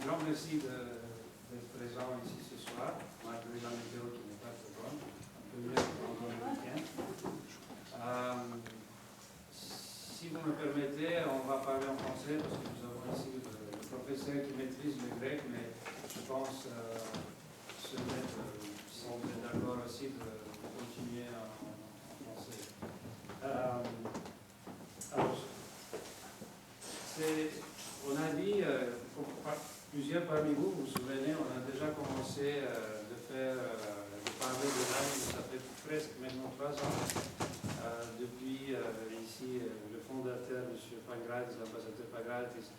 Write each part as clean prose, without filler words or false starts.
grand merci d'être présent ici ce soir, malgré la météo qui n'est pas très bonne, un peu mieux pendant le week-end. Si vous me permettez, on va parler en français parce que nous avons ici le professeur qui maîtrise le grec, mais je pense si on est d'accord aussi de continuer en français. Alors, on a dit, plusieurs parmi vous, vous vous souvenez, on a déjà commencé de parler de l'âge, ça fait presque maintenant 3 ans, depuis ici le fondateur, M. Pangratis, l'ambassadeur Pangratis,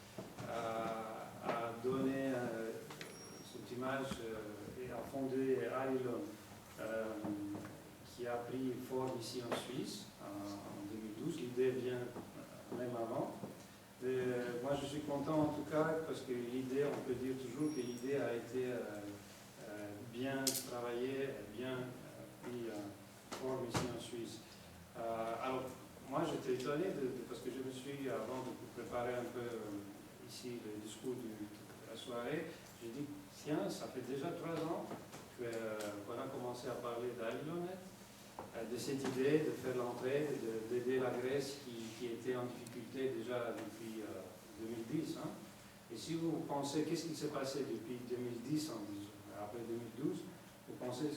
a donné cette image et a fondé Arilon, qui a pris forme ici en Suisse en 2012. L'idée vient même avant. Moi je suis content en tout cas parce que l'idée, on peut dire toujours que l'idée a été bien travaillée, bien pris forme ici en Suisse. Alors moi j'étais étonné parce que je me suis, avant de préparer un peu ici le discours de la soirée, j'ai dit tiens, ça fait déjà 3 ans qu'on a commencé à parler d'Arilonet, de cette idée de faire l'entrée, d'aider la Grèce qui était en difficulté déjà depuis 2010. Hein. Et si vous pensez, qu'est-ce qui s'est passé depuis 2010, après 2012, vous pensez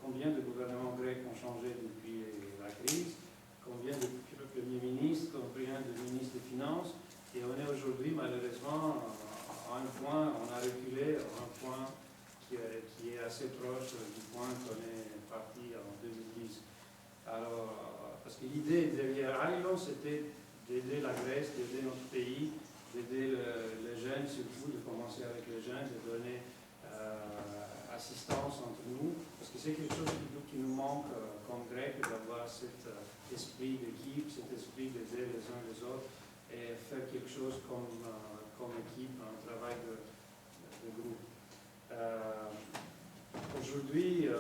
combien de gouvernements grecs ont changé depuis la crise, combien de premiers ministres, combien de ministres des Finances, et on est aujourd'hui malheureusement à un point, on a reculé à un point qui est assez proche du point qu'on est parti en 2010. Alors, parce que l'idée derrière Arilon, c'était d'aider la Grèce, d'aider notre pays, d'aider les jeunes, surtout de commencer avec les jeunes, de donner assistance entre nous, parce que c'est quelque chose qui nous manque comme Grecs, d'avoir cet esprit d'équipe, cet esprit d'aider les uns les autres et faire quelque chose comme équipe, un travail de groupe. Aujourd'hui, M.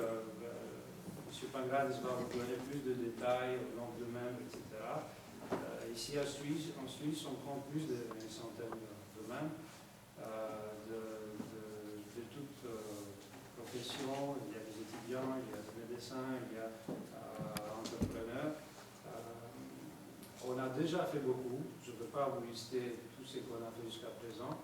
Pangratis va vous donner plus de détails, au nombre de membres, etc. Ici en Suisse, on compte plus d'une centaine de membres de toutes professions. Il y a des étudiants, il y a des médecins, il y a entrepreneurs. On a déjà fait beaucoup. Je ne peux pas vous lister tout ce qu'on a fait jusqu'à présent.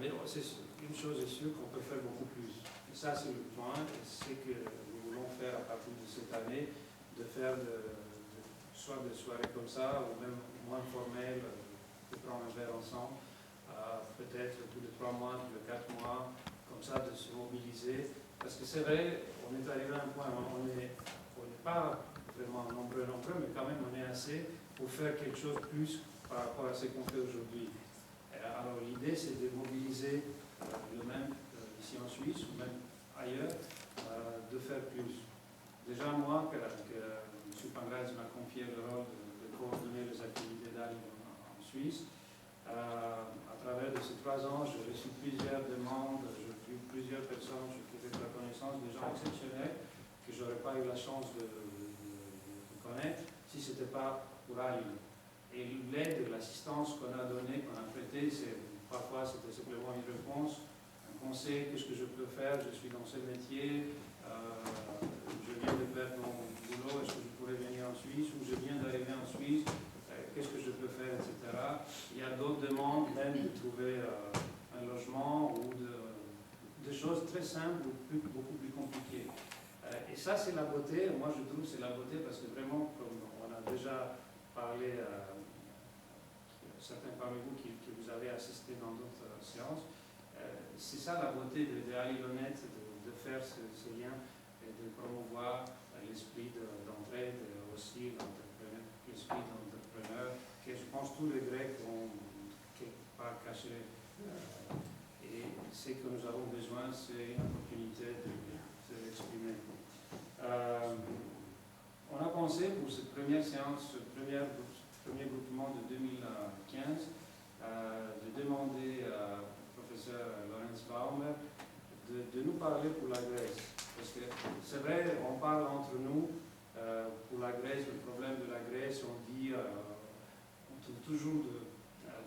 Mais une chose est sûre, qu'on peut faire beaucoup plus. Et ça, c'est le point. C'est que nous voulons faire à partir de cette année, de faire soit des soirées comme ça, ou même moins formelles, de prendre un verre ensemble, peut-être tous les 3 mois, tous les 4 mois, comme ça, de se mobiliser. Parce que c'est vrai, on est arrivé à un point où on n'est pas vraiment nombreux, mais quand même on est assez pour faire quelque chose de plus par rapport à ce qu'on fait aujourd'hui. Alors l'idée, c'est de mobiliser le même ici en Suisse ou même ailleurs, de faire plus. Déjà moi, que M. Pangratis m'a confié le rôle de coordonner les activités d'Arilon en Suisse. À travers de ces 3 ans, j'ai reçu plusieurs demandes, j'ai vu plusieurs personnes, je faisais la connaissance de gens exceptionnels que je n'aurais pas eu la chance de connaître si ce n'était pas pour Arilon. Et l'aide, l'assistance qu'on a donnée, qu'on a prêtée, parfois c'était simplement une réponse, un conseil, qu'est-ce que je peux faire, je suis dans ce métier, je viens de faire mon boulot, est-ce que je pourrais venir en Suisse, ou je viens d'arriver en Suisse, qu'est-ce que je peux faire, etc. Il y a d'autres demandes, même de trouver un logement, ou de choses très simples, ou beaucoup plus compliquées. Et ça, c'est la beauté, moi je trouve que c'est la beauté, parce que vraiment, comme on a déjà parlé certains parmi vous qui vous avez assisté dans d'autres séances, c'est ça la beauté de Arilonet, de faire ce lien et de promouvoir l'esprit d'entraide, aussi l'esprit d'entrepreneur, que je pense tous les Grecs ont quelque part caché. Et ce que nous avons besoin, c'est une opportunité de l'exprimer. On a pensé pour cette première séance, ce premier groupement de 2015, de demander au professeur Lorenz Baumer de nous parler pour la Grèce. Parce que c'est vrai, on parle entre nous pour la Grèce, le problème de la Grèce, on dit, on trouve toujours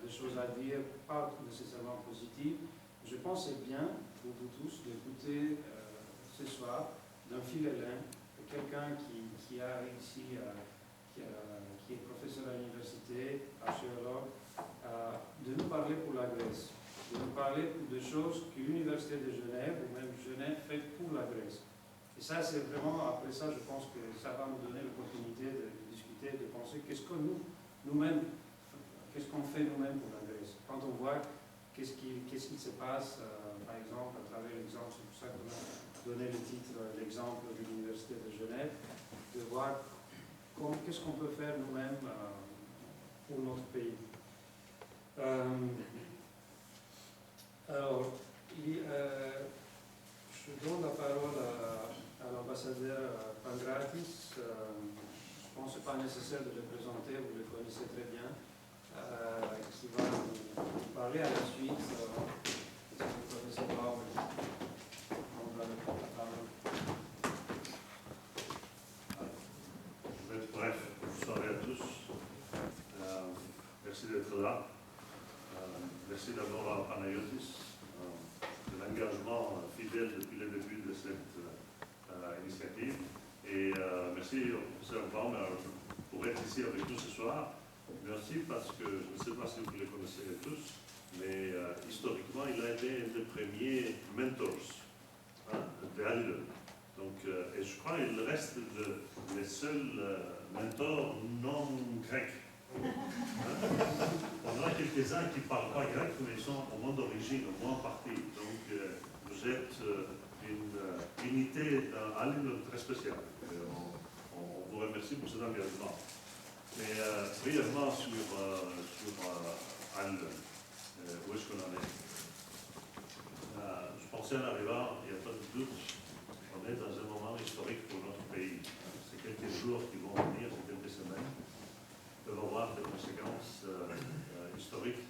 de choses à dire, pas nécessairement positives, Je pense que c'est bien pour vous tous d'écouter ce soir d'un philélène, quelqu'un qui a réussi, qui est professeur à l'université, archéologue, de nous parler pour la Grèce, de nous parler de choses que l'Université de Genève, ou même Genève, fait pour la Grèce. Et ça, c'est vraiment, après ça, je pense que ça va nous donner l'opportunité de discuter, de penser qu'est-ce que nous-mêmes, qu'est-ce qu'on fait nous-mêmes pour la Grèce. Quand on voit qu'est-ce qui se passe, par exemple, à travers l'exemple, c'est pour ça qu'on a donné le titre, l'exemple de l'Université de Genève, de voir qu'est-ce qu'on peut faire nous-mêmes pour notre pays. Alors, je donne la parole à l'ambassadeur Pangratis. Je pense que ce n'est pas nécessaire de le présenter, vous le connaissez très bien, qui va nous parler à la suite. Si vous ne connaissez pas, on va le prendre la parole. Je vais être bref. Bonsoir à tous. Merci d'être là. Merci d'abord à Panayotis de l'engagement fidèle depuis le début de cette initiative. Et merci au professeur Baumer pour être ici avec nous ce soir. Merci parce que, je ne sais pas si vous le connaissez tous, mais historiquement, il a été un des premiers mentors de Halle. Donc, et je crois qu'il reste le seul mentor non grec. On a quelques-uns qui ne parlent pas grec, mais ils sont au moins d'origine, au moins en partie. Donc, vous êtes une unité dans Halle très spéciale. On vous remercie pour cet engagement. Mais brièvement sur Halle, où est-ce qu'on en est? Je pensais en arrivant, il n'y a pas de doute, on est dans un moment historique pour notre pays. C'est quelques jours qui vont venir, c'est quelques semaines, peuvent avoir des conséquences historiques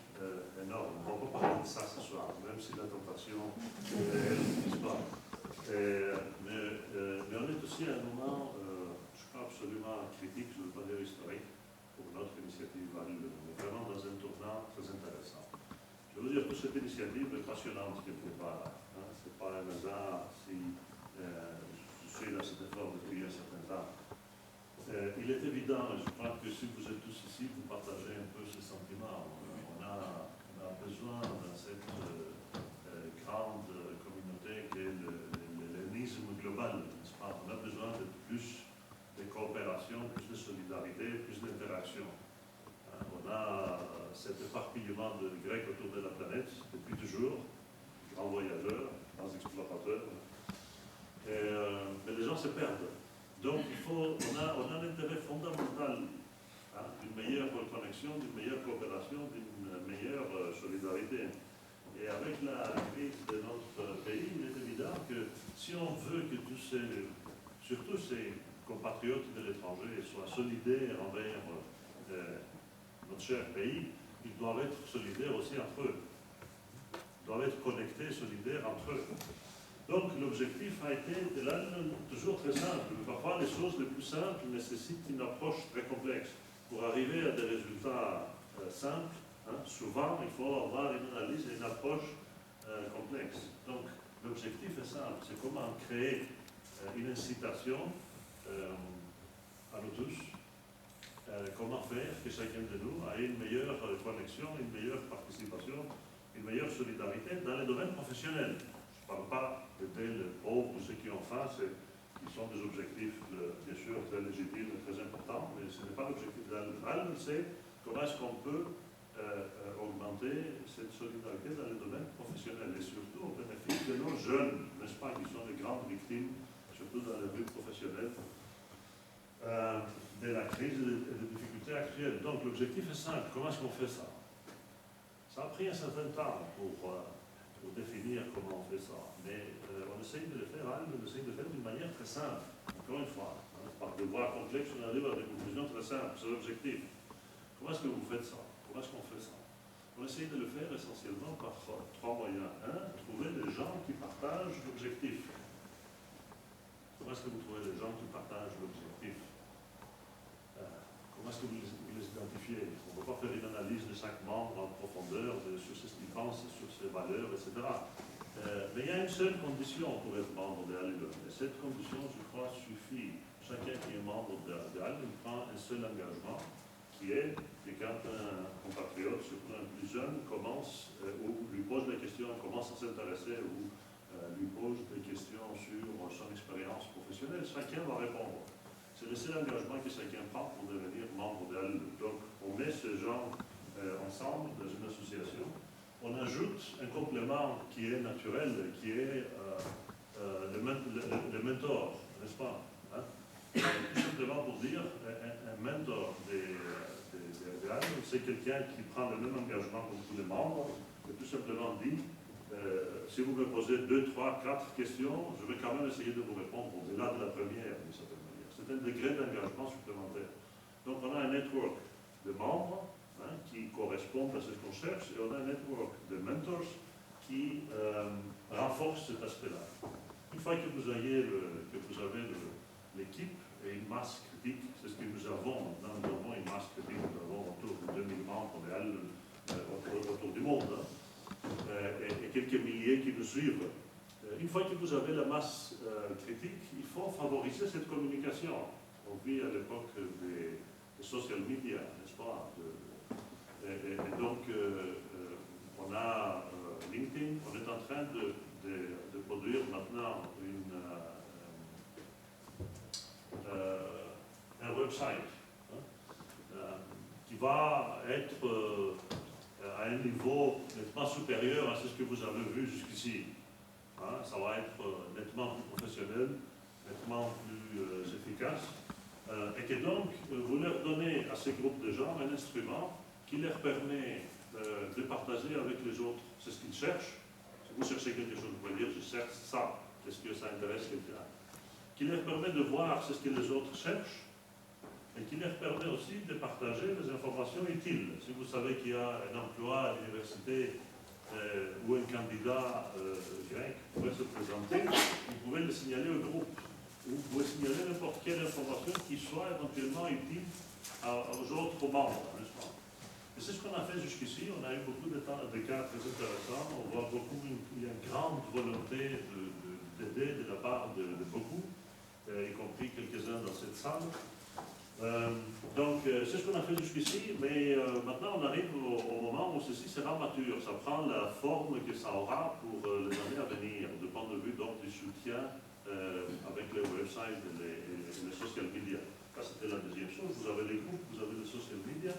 énormes. On ne va pas parler de ça ce soir, même si la tentation est réelle, n'est-ce pas? Mais on est aussi à un moment, je crois, absolument critique, je ne veux pas dire historique, pour notre initiative à Lille. On est vraiment dans un tournant très intéressant. Je veux dire que cette initiative est passionnante quelque part. Hein. Ce n'est pas un hasard si je suis dans cet effort depuis un certain temps. Il est évident, je crois que si vous êtes tous ici, vous partagez un peu ce sentiment. On a besoin dans cette grande communauté qui est l'hellénisme global, n'est-ce pas? On a besoin de plus de coopération, plus de solidarité, plus d'interaction. On a cet éparpillement de Grecs autour de la planète depuis toujours, grands voyageurs, grands explorateurs, mais les gens se perdent. Donc on a un intérêt fondamental d'une meilleure connexion, d'une meilleure coopération, d'une meilleure solidarité. Et avec la crise de notre pays, il est évident que si on veut que surtout ces compatriotes de l'étranger soient solidaires envers notre cher pays, ils doivent être solidaires aussi entre eux. Ils doivent être connectés, solidaires entre eux. Donc l'objectif a été toujours très simple. Parfois les choses les plus simples nécessitent une approche très complexe. Pour arriver à des résultats simples, souvent il faut avoir une analyse et une approche complexe. Donc l'objectif est simple, c'est comment créer une incitation à nous tous, comment faire que chacun de nous ait une meilleure connexion, une meilleure participation, une meilleure solidarité dans les domaines professionnels. Je ne parle pas d'aider les pauvres ou ceux qui ont faim, qui sont des objectifs bien sûr très légitimes et très importants, mais ce n'est pas l'objectif d'Allen. C'est comment est-ce qu'on peut augmenter cette solidarité dans les domaines professionnels et surtout au bénéfice de nos jeunes, n'est-ce pas, qui sont les grandes victimes, surtout dans les rues professionnelles, de la crise et des difficultés actuelles. Donc l'objectif est simple, comment est-ce qu'on fait ça? Ça a pris un certain temps pour définir comment on fait ça, mais on essaye de le faire, on essaye de le faire d'une manière très simple, encore une fois, par des voies complexes, on arrive à des conclusions très simples, c'est l'objectif. Comment est-ce que vous faites ça? Comment est-ce qu'on fait ça? On essaye de le faire essentiellement par trois moyens. Un, trouver des gens qui partagent l'objectif. Comment est-ce que vous trouvez les gens qui partagent l'objectif? Comment est-ce que vous les identifiez? On ne peut pas faire une analyse de chaque membre en profondeur sur ce qu'il pense pense sur ses valeurs, etc. Mais il y a une seule condition pour être membre de Allumem. Et cette condition, je crois, suffit. Chacun qui est membre de Allumem prend un seul engagement, qui est que quand un compatriote, surtout un plus jeune, commence, ou lui pose des questions, commence à s'intéresser, ou lui pose des questions sur son expérience professionnelle, chacun va répondre. C'est le seul engagement que chacun prend pour devenir membre de Allumem. Donc, on met ces gens ensemble dans une association. On ajoute un complément qui est naturel, qui est le mentor, n'est-ce pas, hein? Tout simplement pour dire, un mentor des Allumem, c'est quelqu'un qui prend le même engagement que tous les membres, et tout simplement dit, si vous me posez 2, 3, 4 questions, je vais quand même essayer de vous répondre au-delà de la première, d'une certaine manière. C'est un degré d'engagement supplémentaire. Donc on a un network de membres, hein, qui correspondent à ce qu'on cherche, et on a un network de mentors qui renforce cet aspect-là. Une fois que vous avez l'équipe et une masse critique, c'est ce que nous avons maintenant, nous avons une masse critique, nous avons autour de 2000 membres autour du monde, hein, et quelques milliers qui nous suivent. Une fois que vous avez la masse critique, il faut favoriser cette communication. On vit à l'époque des social media, n'est-ce pas? Et donc, on a LinkedIn, on est en train de produire maintenant un website, hein, qui va être à un niveau nettement supérieur à ce que vous avez vu jusqu'ici. Hein, ça va être nettement plus professionnel, nettement plus efficace. Et que donc, vous leur donnez à ces groupes de gens un instrument qui leur permet de partager avec les autres c'est ce qu'ils cherchent. Si vous cherchez quelque chose, vous pouvez dire je cherche ça, est-ce que ça intéresse quelqu'un? Qui leur permet de voir c'est ce que les autres cherchent et qui leur permet aussi de partager des informations utiles. Si vous savez qu'il y a un emploi à l'université où un candidat grec pourrait se présenter, vous pouvez le signaler au groupe. Vous pouvez signaler n'importe quelle information qui soit éventuellement utile aux autres membres, n'est-ce pas? Et c'est ce qu'on a fait jusqu'ici. On a eu beaucoup de cas très intéressants. On voit beaucoup, il y a une grande volonté d'aider de la part de beaucoup, y compris quelques-uns dans cette salle. Donc, c'est ce qu'on a fait jusqu'ici, mais maintenant on arrive au moment où ceci sera mature. Ça prend la forme que ça aura pour les années à venir, du point de vue donc du soutien avec les websites et les social media. Ça, c'était la deuxième chose. Vous avez les groupes, vous avez les social media.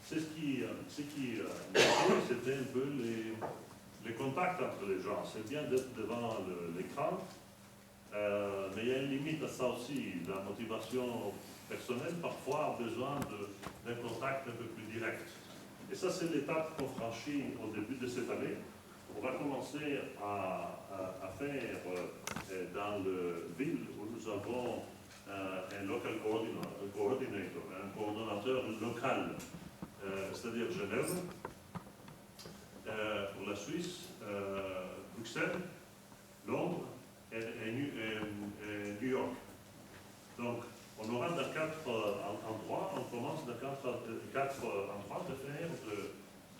C'est ce qui c'était un peu les contacts entre les gens. C'est bien d'être devant l'écran, mais il y a une limite à ça aussi. La motivation personnelle, parfois, a besoin d'un contact un peu plus direct. Et ça, c'est l'étape qu'on franchit au début de cette année. On va commencer à faire dans le ville où nous avons un local coordinator, un coordonnateur local, c'est-à-dire Genève, pour la Suisse, Bruxelles, Londres et New York. Donc, on aura dans 4 endroits, on commence dans 4 endroits de faire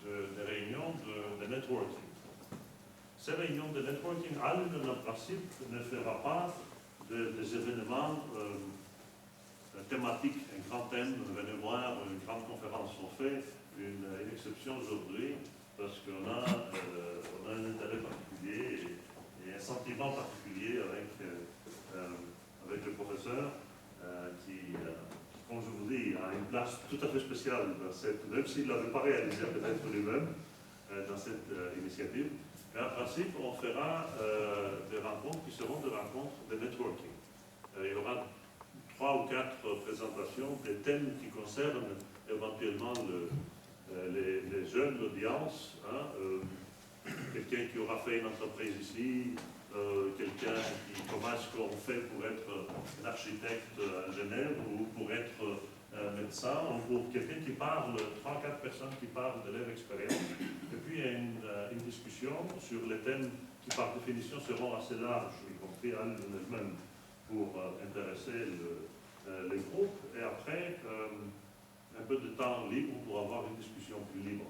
des réunions de networking. Ces réunions de networking, Allumem, en principe, ne fera pas des événements thématiques, un grand thème, venez voir, une grande conférence. On fait une exception aujourd'hui parce qu'on a un intérêt particulier et un sentiment particulier avec le professeur qui, comme je vous dis, a une place tout à fait spéciale dans cette, même s'il ne l'avait pas réalisé peut-être lui-même dans cette initiative. Mais en principe, on fera des rencontres qui seront des rencontres de networking. Il y aura 3 ou 4 présentations des thèmes qui concernent éventuellement les jeunes, l'audience, hein, quelqu'un qui aura fait une entreprise ici, quelqu'un comment est-ce qu'on fait pour être un architecte à Genève ou pour être médecin, ou pour quelqu'un qui parle, 3 ou 4 personnes qui parlent de leur expérience. Et puis il y a une discussion sur les thèmes qui par définition seront assez larges, y compris Allumem, pour intéresser les groupes, et après un peu de temps libre pour avoir une discussion plus libre.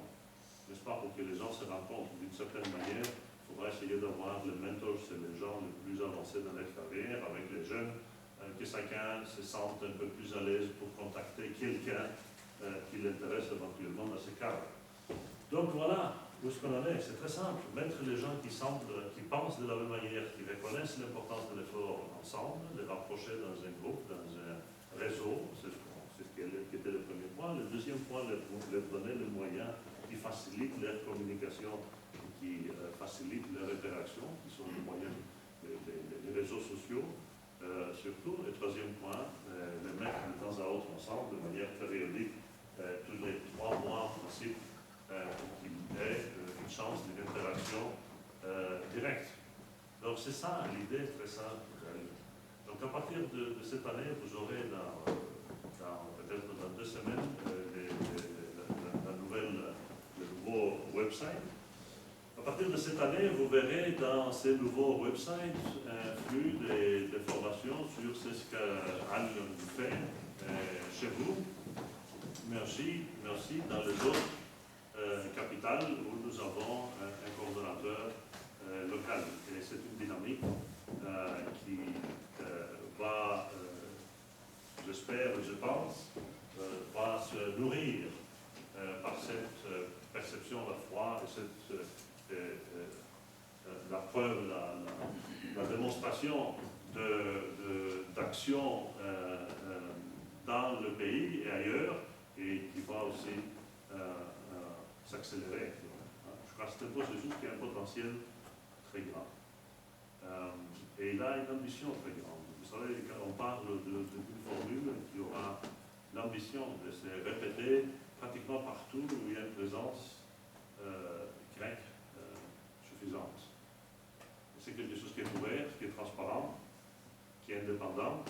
n'est-ce pas, pour que les gens se rencontrent d'une certaine manière. Il faudra essayer d'avoir les mentors, c'est les gens les plus avancés dans leur carrière, avec les jeunes, que chacun se sente un peu plus à l'aise pour contacter quelqu'un qui l'intéresse éventuellement dans ce cadre. Donc voilà où est-ce qu'on en est. C'est très simple. Mettre les gens qui pensent de la même manière, qui reconnaissent l'importance de l'effort ensemble, les rapprocher dans un groupe, dans un réseau, c'est ce qui était le premier point. Le deuxième point, leur donner les moyens qui facilitent leur communication, qui facilitent leur interaction, qui sont les moyens des réseaux sociaux, surtout. Le troisième point, les mettre de temps à autre ensemble, de manière périodique, tous les 3 mois en principe, pour qu'il ait une chance d'une interaction directe. Donc c'est ça l'idée très simple. Donc à partir de cette année, vous aurez peut-être dans 2 semaines le nouveau website. À partir de cette année, vous verrez dans ces nouveaux websites un flux de formations sur ce qu'Anne fait chez vous. Merci dans les autres capitales où nous avons un coordonnateur local. Et c'est une dynamique qui va, j'espère, je pense, va se nourrir par cette perception de la foi et la preuve, la démonstration d'action dans le pays et ailleurs, et qui va aussi s'accélérer. Je crois que c'est un processus qui a un potentiel très grand. Et il a une ambition très grande. Vous savez, quand on parle d'une formule qui aura l'ambition de se répéter pratiquement partout où il y a une présence grecque suffisante. C'est quelque chose qui est ouvert, qui est transparent, qui est indépendant,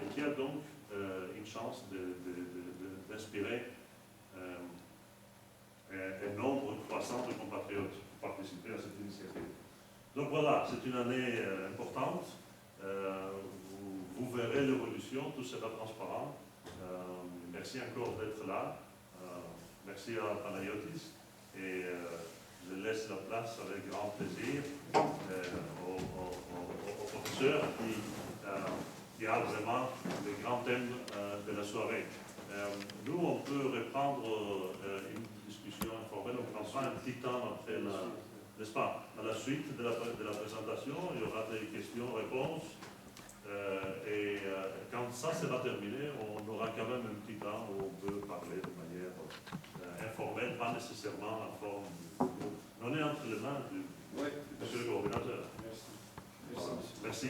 et qui a donc une chance d'inspirer un nombre croissant de compatriotes pour participer à cette initiative. Donc voilà, c'est une année importante. Vous verrez l'évolution, tout sera transparent. Merci encore d'être là. Merci à Panayotis. Et je laisse la place avec grand plaisir au professeur qui a vraiment le grand thème de la soirée. Nous, on peut reprendre une discussion informelle. On prendra un petit temps après n'est-ce pas, à la suite de la présentation. Il y aura des questions-réponses. Et quand ça sera terminé, on aura quand même un petit temps où on peut parler de manière informelle, pas nécessairement en forme de groupe. On est entre les mains du monsieur le coordinateur. Merci. Voilà. Merci.